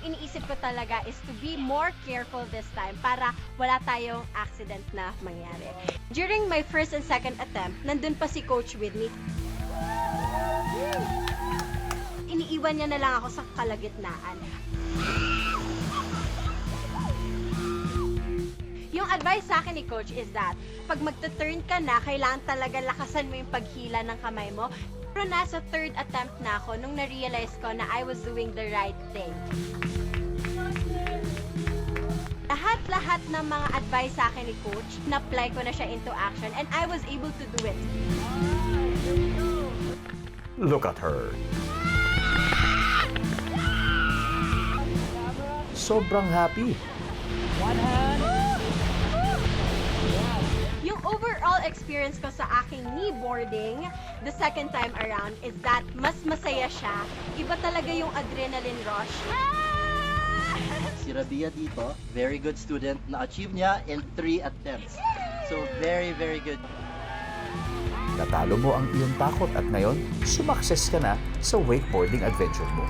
yung iniisip ko talaga is to be more careful this time para wala tayong accident na mangyari. During my first and second attempt, nandun pa si coach with me. Iniiwan niya na lang ako sa kalagitnaan. Yung advice sa akin ni coach is that pag magta-turn ka na, kailangan talaga lakasan mo yung paghila ng kamay mo. Pero nasa third attempt na ako nung na-realize ko na I was doing the right thing. Lahat-lahat ng mga advice sa akin ni coach, na-apply ko na siya into action and I was able to do it. Look at her. Sobrang happy. Yung overall experience ko sa aking kneeboarding the second time around is that mas masaya siya. Iba talaga yung adrenaline rush. Si Rabia dito, very good student, na-achieve niya in 3 attempts. So, very, very good. Natalo mo ang iyong takot at ngayon, sumakses ka na sa wakeboarding adventure mo.